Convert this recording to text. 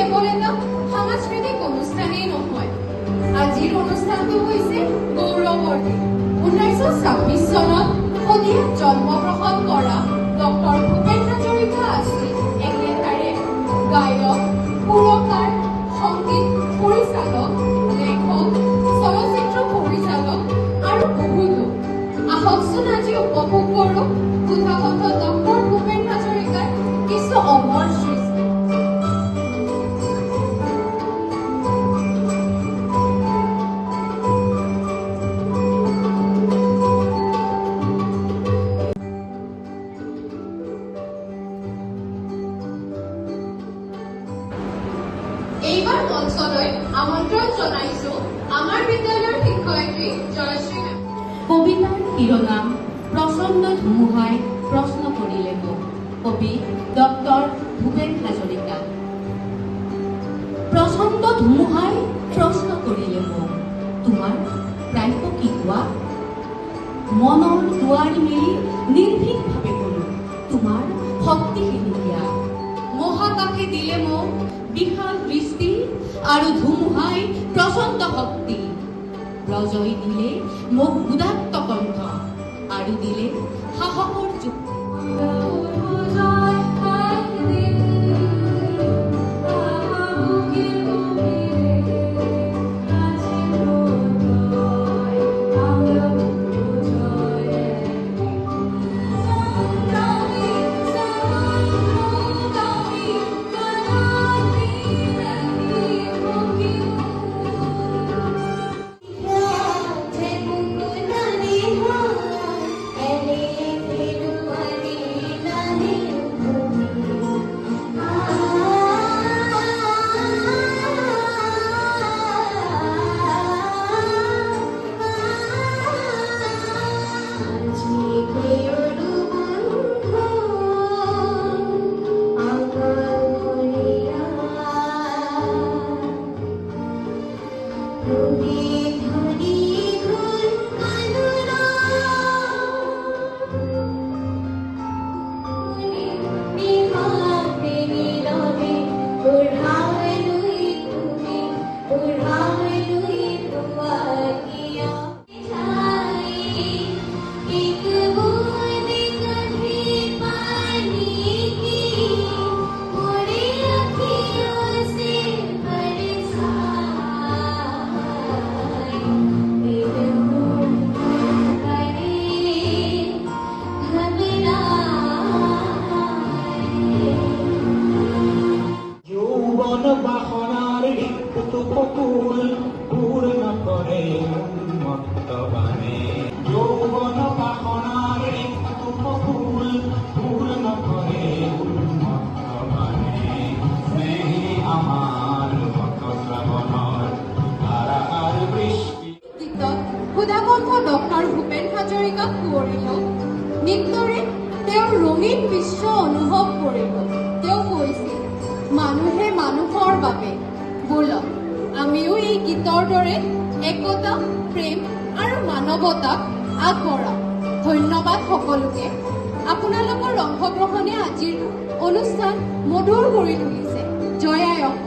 কেৱল এটা সাংস্কৃতিক অনুষ্ঠানেই নহয়, আজিৰ অনুষ্ঠানটো হৈছে গৌৰৱৰ দিন। 1926 চনত শদিয়াত জন্মগ্ৰহণ কৰা ডক্টৰ ভূপেন হাজৰিকা আছিল একেটাৰে গায়ক, সুৰকাৰ, সংগীত পৰিচালক, লেখক, চলচ্চিত্ৰ পৰিচালক আৰু বহুতো। আহকচোন আজি উপভোগ কৰোঁ সুধাকথ ডক্টৰ ভূপেন হাজৰিকাৰ কিছু অমৰ সৃষ্টি। এইবাৰ মঞ্চলৈ আমন্ত্ৰণ জনাইছো আমাৰ বিদ্যালয়ৰ শিক্ষয়িত্ৰী জয়শ্ৰী মেম। কবিতাৰ শিৰোনাম প্ৰচণ্ড ধুমুহাই প্ৰশ্ন কৰিলে মোক। কবি ডক্টৰ ভূপেন হাজৰিকা। প্ৰচণ্ড ধুমুহাই প্ৰশ্ন কৰিলে মোক, তোমাৰ প্ৰাপ্য কি কোৱা? মনৰ দুৱাৰ মেলি নিৰ্ভীকভাৱে কলো, তোমাৰ শক্তিশীল দিয়া। মহাকাশে দিলে মোক বিশাল দৃষ্টি আৰু ধুমুহাই প্ৰচণ্ড শক্তি। ৰজই দিলে মোক উদাত্ত কণ্ঠ আৰু দিলে সাহসৰ যুক্তি। সুধাকণ্ঠ ডক্টৰ ভূপেন হাজৰিকাক সোঁৱৰিলেও নৃত্যৰে তেওঁৰ ৰঙীন বিশ্ব অনুভৱ কৰিব। তেওঁ কৈছিল, মানুহে মানুহৰ বাবে। ব'লক আমিও এই গীতৰ দৰে একতা, প্ৰেম আৰু মানৱতাক আগবঢ়াওঁ। ধন্যবাদ সকলোকে। আপোনালোকৰ অংশগ্ৰহণে আজিৰ অনুষ্ঠান মধুৰ কৰি তুলিছে। জয় আই অসম।